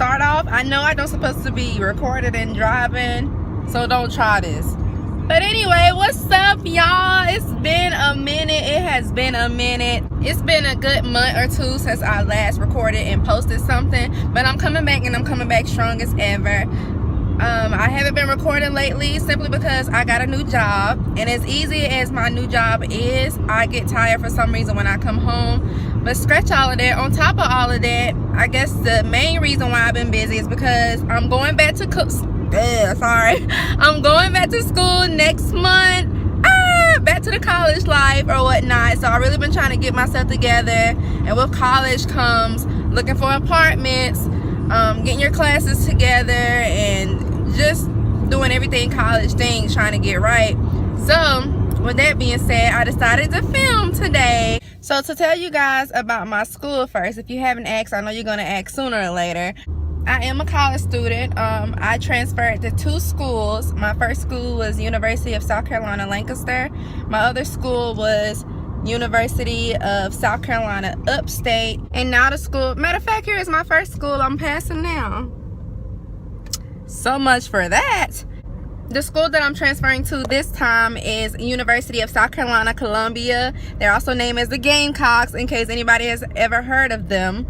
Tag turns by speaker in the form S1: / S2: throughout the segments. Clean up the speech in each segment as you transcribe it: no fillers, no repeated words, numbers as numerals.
S1: start off, I know I don't supposed to be recorded and driving, so don't try this. But anyway, what's up, y'all? It's been a minute. It has been a minute. It's been a good month or two since I last recorded and posted something, but I'm coming back, and I'm coming back strong as ever. I haven't been recording lately simply because I got a new job, and as easy as my new job is, I get tired for some reason when I come home. But scratch all of that. On top of all of that, I guess the main reason why I've been busy is because I'm going back to I'm going back to school next month. Back to the college life or whatnot. So I've really been trying to get myself together, and with college comes looking for apartments, getting your classes together, and just doing everything college things, trying to get right. So with that being said, I decided to film today. So to tell you guys about my school first, if you haven't asked, I know you're gonna ask sooner or later. I am a college student. I transferred to 2 schools. My first school was University of South Carolina, Lancaster. My other school was University of South Carolina, Upstate. And now the school, matter of fact, here is my first school I'm passing now. So much for that. The school that I'm transferring to this time is University of South Carolina, Columbia. They're also named as the Gamecocks, in case anybody has ever heard of them.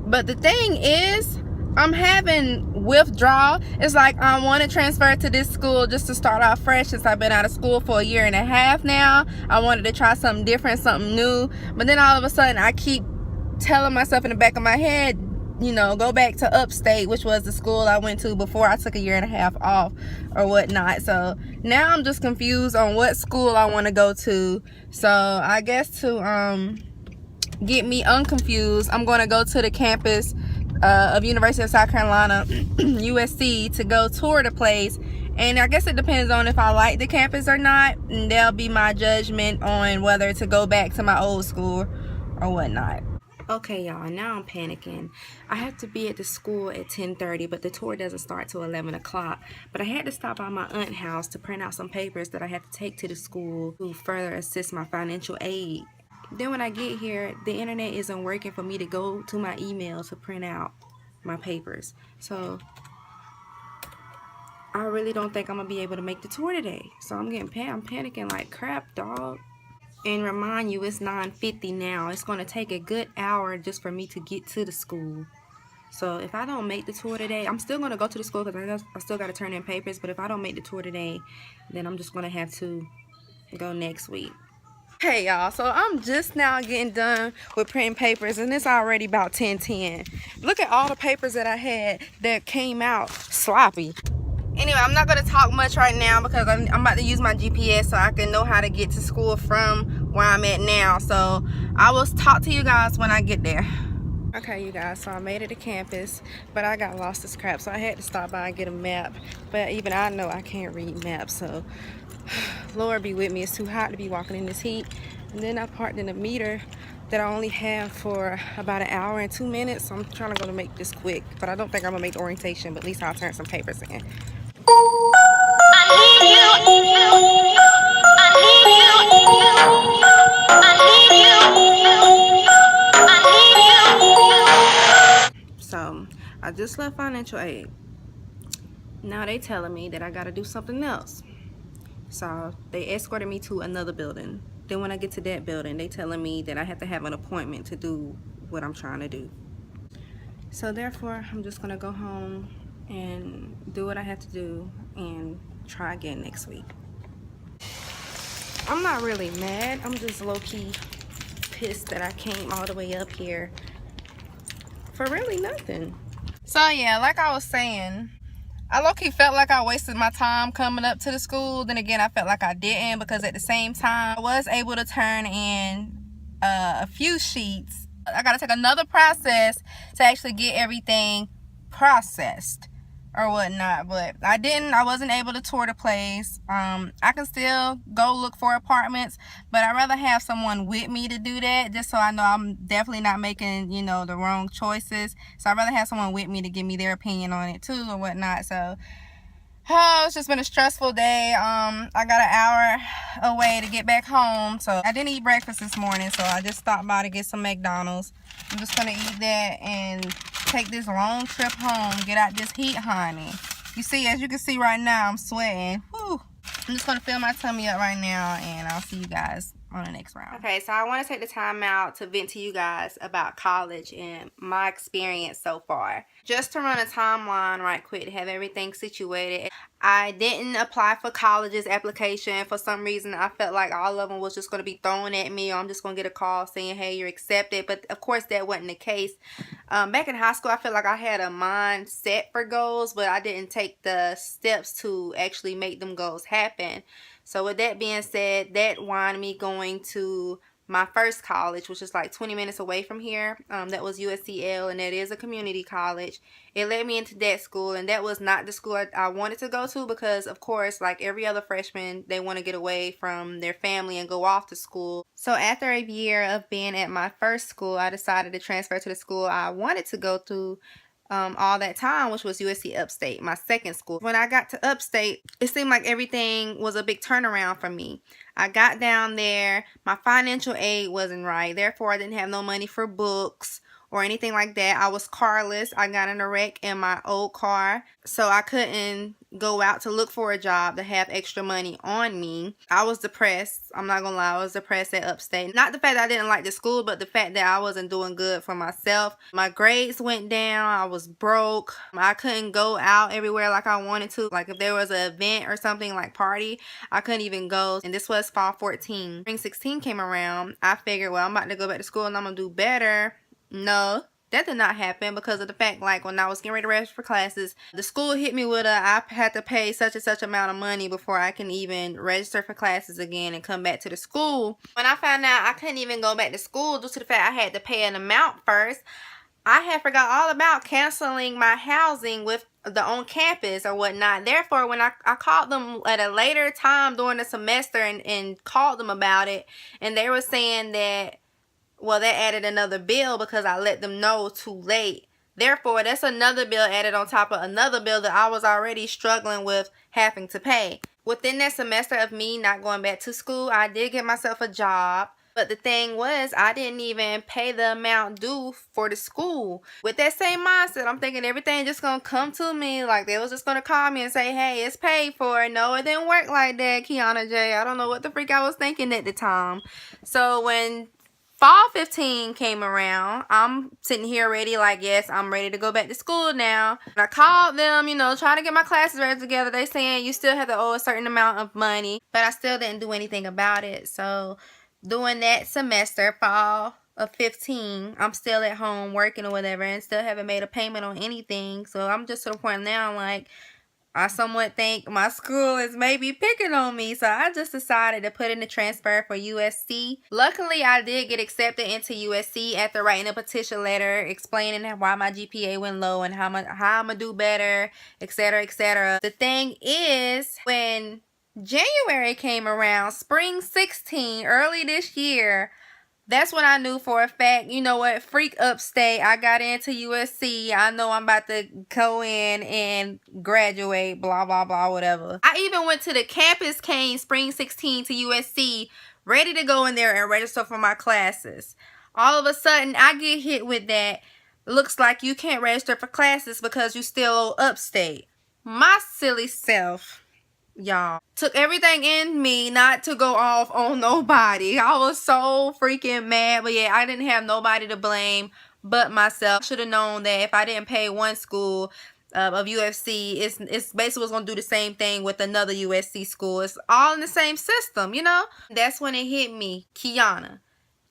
S1: But the thing is, I'm having withdrawal. It's like I want to transfer to this school just to start off fresh, since I've been out of school for a year and a half now. I wanted to try something different, something new. But then all of a sudden, I keep telling myself in the back of my head, you know, go back to Upstate, which was the school I went to before I took a year and a half off or whatnot. So now I'm just confused on what school I want to go to. So I guess to get me unconfused, I'm going to go to the campus of University of South Carolina, USC, to go tour the place. And I guess it depends on if I like the campus or not, and that'll be my judgment on whether to go back to my old school or whatnot. Okay, y'all, now I'm panicking. I have to be at the school at 10:30, but the tour doesn't start till 11 o'clock. But I had to stop by my aunt's house to print out some papers that I had to take to the school to further assist my financial aid. Then when I get here, the internet isn't working for me to go to my email to print out my papers. So I really don't think I'm gonna be able to make the tour today. So I'm panicking like crap, dog. And remind you, it's 9:50 now. It's gonna take a good hour just for me to get to the school. So if I don't make the tour today, I'm still gonna go to the school because I still gotta turn in papers. But if I don't make the tour today, then I'm just gonna have to go next week. Hey y'all, so I'm just now getting done with printing papers, and it's already about 10:10. Look at all the papers that I had that came out sloppy. Anyway, I'm not going to talk much right now because I'm about to use my GPS so I can know how to get to school from where I'm at now. So I will talk to you guys when I get there. Okay, you guys, so I made it to campus, but I got lost as crap, so I had to stop by and get a map. But even I know I can't read maps, so Lord be with me. It's too hot to be walking in this heat. And then I parked in a meter that I only have for about an hour and 2 minutes, so I'm trying to go to make this quick. But I don't think I'm gonna make the orientation, but at least I'll turn some papers in. So I just left financial aid. Now they telling me that I gotta do something else. So they escorted me to another building. Then when I get to that building, they telling me that I have to have an appointment to do what I'm trying to do. So therefore, I'm just gonna go home and do what I have to do and try again next week. I'm not really mad. I'm just low-key pissed that I came all the way up here for really nothing. So yeah, like I was saying, I low-key felt like I wasted my time coming up to the school. Then again, I felt like I didn't, because at the same time, I was able to turn in a few sheets. I gotta take another process to actually get everything processed or whatnot, but I wasn't able to tour the place. I can still go look for apartments, but I'd rather have someone with me to do that, just so I know I'm definitely not making, you know, the wrong choices. So I'd rather have someone with me to give me their opinion on it too or whatnot. So it's just been a stressful day. I got an hour away to get back home, so I didn't eat breakfast this morning, so I just stopped by to get some McDonald's. I'm just gonna eat that and take this long trip home, get out this heat, honey. You see, as you can see right now, I'm sweating. Whew. I'm just going to fill my tummy up right now, and I'll see you guys on the next round. Okay, so I want to take the time out to vent to you guys about college and my experience so far. Just to run a timeline right quick to have everything situated. I didn't apply for college's application. For some reason, I felt like all of them was just going to be thrown at me, or I'm just going to get a call saying, hey, you're accepted. But of course, that wasn't the case. Back in high school, I felt like I had a mind set for goals, but I didn't take the steps to actually make them goals happen. So with that being said, that wanted me going to my first college, which is like 20 minutes away from here. That was USCL, and that is a community college. It led me into that school, and that was not the school I wanted to go to because, of course, like every other freshman, they want to get away from their family and go off to school. So after a year of being at my first school, I decided to transfer to the school I wanted to go to all that time, which was USC Upstate, my second school. When I got to Upstate, it seemed like everything was a big turnaround for me. I got down there, my financial aid wasn't right, therefore I didn't have no money for books or anything like that. I was carless. I got in a wreck in my old car, so I couldn't go out to look for a job to have extra money on me. I was depressed. I'm not gonna lie, I was depressed at Upstate. Not the fact that I didn't like the school, but the fact that I wasn't doing good for myself. My grades went down. I was broke. I couldn't go out everywhere like I wanted to. Like if there was an event or something like party, I couldn't even go. And this was fall 14. Spring 16 came around. I figured, well, I'm about to go back to school and I'm gonna do better. No, that did not happen because of the fact, like, when I was getting ready to register for classes, the school hit me with I had to pay such and such amount of money before I can even register for classes again and come back to the school. When I found out I couldn't even go back to school due to the fact I had to pay an amount first, I had forgot all about canceling my housing with the on campus or whatnot. Therefore, when I called them at a later time during the semester and called them about it, and they were saying that, well, that added another bill because I let them know too late. Therefore, that's another bill added on top of another bill that I was already struggling with having to pay. Within that semester of me not going back to school, I did get myself a job. But the thing was, I didn't even pay the amount due for the school. With that same mindset, I'm thinking everything just gonna come to me. Like they was just gonna call me and say, hey, it's paid for. No, it didn't work like that, Kiana J. I don't know what the freak I was thinking at the time. So when fall 15 came around, I'm sitting here ready, like, yes, I'm ready to go back to school now. And I called them, you know, trying to get my classes ready together. They saying you still have to owe a certain amount of money, but I still didn't do anything about it. So during that semester, fall of 15, I'm still at home working or whatever and still haven't made a payment on anything. So I'm just to the point now, like, I somewhat think my school is maybe picking on me. So I just decided to put in the transfer for USC. Luckily, I did get accepted into USC after writing a petition letter explaining why my GPA went low and how I'm going to do better, etc., etc. The thing is, when January came around, spring 16, early this year, that's when I knew for a fact, you know what, freak Upstate. I got into USC. I know I'm about to go in and graduate, blah, blah, blah, whatever. I even went to the campus came spring 16 to USC, ready to go in there and register for my classes. All of a sudden, I get hit with that. Looks like you can't register for classes because you still owe Upstate. My silly self, y'all, took everything in me not to go off on nobody. I was so freaking mad, but yeah, I didn't have nobody to blame but myself. Should have known that if I didn't pay one school of USC, it's basically going to do the same thing with another USC school. It's all in the same system, you know. That's when it hit me, Kiana,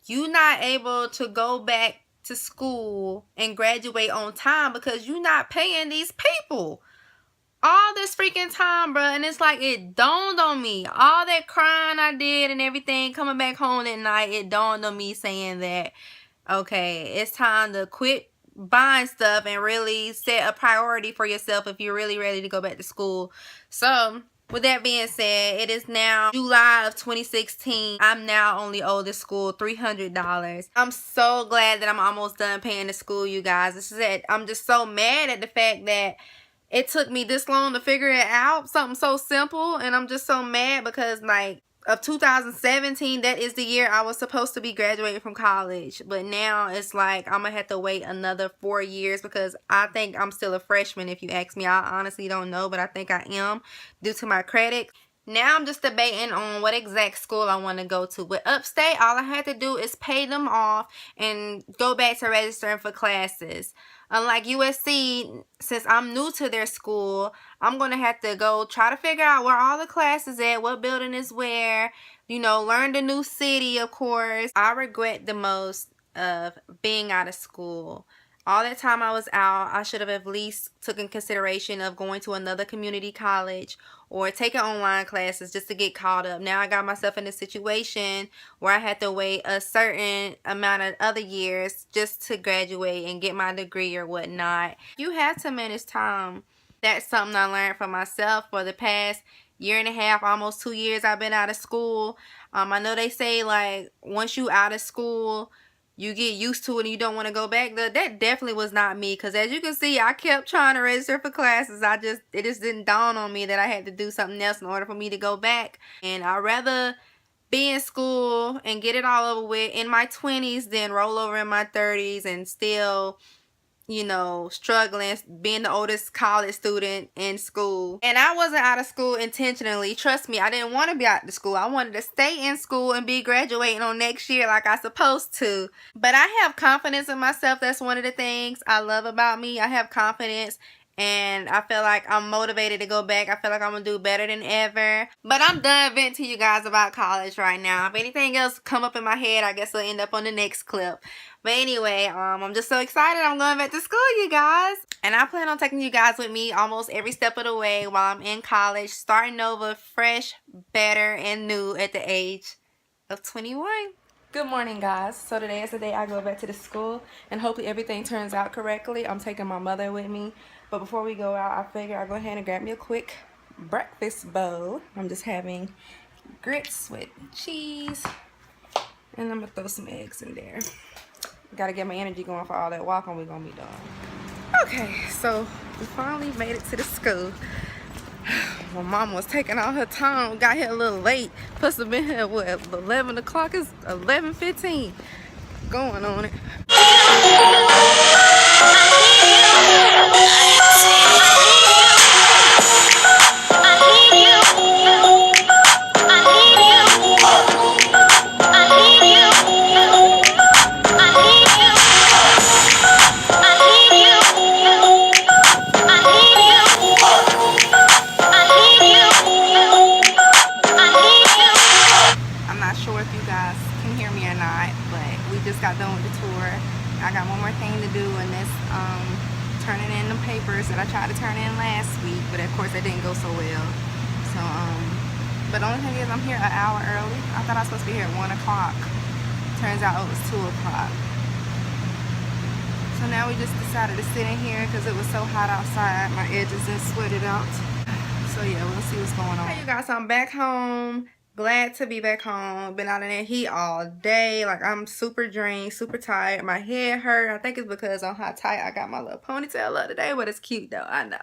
S1: you not able to go back to school and graduate on time because you're not paying these people all this freaking time, bro. And it's like, it dawned on me, all that crying I did and everything, coming back home at night, it dawned on me saying that, okay, it's time to quit buying stuff and really set a priority for yourself if you're really ready to go back to school. So with that being said, it is now July of 2016. I'm now only owe the school $300. I'm so glad that I'm almost done paying the school, you guys. This is it. I'm just so mad at the fact that it took me this long to figure it out. Something so simple. And I'm just so mad because, like, of 2017, that is the year I was supposed to be graduating from college. But now it's like I'm gonna have to wait another 4 years because I think I'm still a freshman. If you ask me, I honestly don't know, but I think I am due to my credit. Now I'm just debating on what exact school I want to go to. With Upstate, all I had to do is pay them off and go back to registering for classes. Unlike USC, since I'm new to their school, I'm going to have to go try to figure out where all the classes at, what building is where, you know, learn the new city, of course. I regret the most of being out of school. All that time I was out, I should have at least took in consideration of going to another community college or taking online classes just to get caught up. Now I got myself in a situation where I had to wait a certain amount of other years just to graduate and get my degree or whatnot. You have to manage time. That's something I learned for myself for the past year and a half, almost 2 years I've been out of school. I know they say like once you out of school, you get used to it and you don't want to go back. That definitely was not me, because as you can see, I kept trying to register for classes. It just didn't dawn on me that I had to do something else in order for me to go back. And I'd rather be in school and get it all over with in my 20s than roll over in my 30s and still, you know, struggling, being the oldest college student in school. And I wasn't out of school intentionally. Trust me, I didn't want to be out of school. I wanted to stay in school and be graduating on next year like I supposed to. But I have confidence in myself. That's one of the things I love about me. I have confidence. And I feel like I'm motivated to go back. I feel like I'm going to do better than ever. But I'm done venting to you guys about college right now. If anything else come up in my head, I guess it'll end up on the next clip. But anyway, I'm just so excited. I'm going back to school, you guys. And I plan on taking you guys with me almost every step of the way while I'm in college. Starting over fresh, better, and new at the age of 21. Good morning, guys. So today is the day I go back to the school. And hopefully everything turns out correctly. I'm taking my mother with me. But before we go out, I figure I'll go ahead and grab me a quick breakfast bowl. I'm just having grits with cheese. And I'm going to throw some eggs in there. Gotta get my energy going for all that walking we're gonna be doing. Okay, so we finally made it to the school. My mom was taking all her time. We got here a little late. Plus have been here, what, 11 o'clock? It's 11:15. Going on it. Got done with the tour. I got one more thing to do, and that's turning in the papers that I tried to turn in last week, but of course that didn't go so well. So but the only thing is I'm here an hour early. I thought I was supposed to be here at 1 o'clock. Turns out it was 2 o'clock. So now we just decided to sit in here because it was so hot outside. My edges and sweated out. So yeah, we'll see what's going on. Hey you guys, I'm back home. Glad to be back home. Been out in that heat all day. Like, I'm super drained, super tired. My head hurt. I think it's because I'm how tight I got my little ponytail up today, but it's cute though, I know.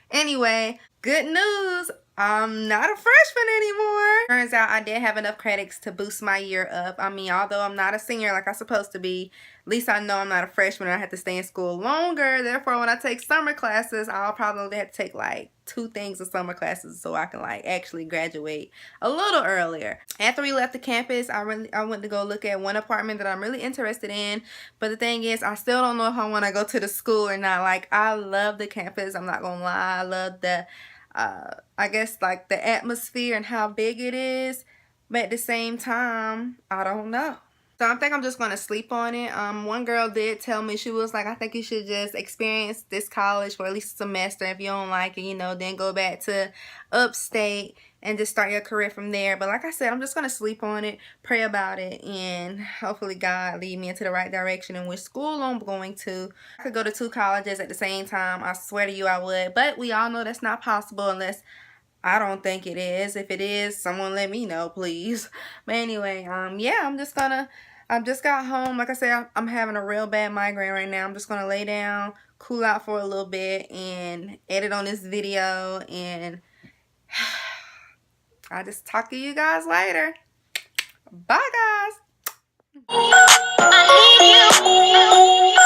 S1: Anyway, good news. I'm not a freshman anymore. Turns out I did have enough credits to boost my year up. I mean, although I'm not a senior like I'm supposed to be, at least I know I'm not a freshman and I have to stay in school longer. Therefore, when I take summer classes, I'll probably have to take like 2 things of summer classes so I can like actually graduate a little earlier. After we left the campus, I went to go look at one apartment that I'm really interested in. But the thing is, I still don't know if I want to go to the school or not. Like, I love the campus. I'm not gonna lie. I love the I guess like the atmosphere and how big it is, but at the same time I don't know. So I think I'm just gonna sleep on it. One girl did tell me, she was like, I think you should just experience this college for at least a semester. If you don't like it, you know, then go back to Upstate and just start your career from there. But like I said, I'm just gonna sleep on it, pray about it, and hopefully God lead me into the right direction in which school I'm going to. I could go to 2 colleges at the same time. I swear to you I would. But we all know that's not possible unless, I don't think it is. If it is, someone let me know, please. But anyway, yeah, I just got home. Like I said, I'm having a real bad migraine right now. I'm just gonna lay down, cool out for a little bit, and edit on this video, and I'll just talk to you guys later. Bye, guys.
S2: I need you.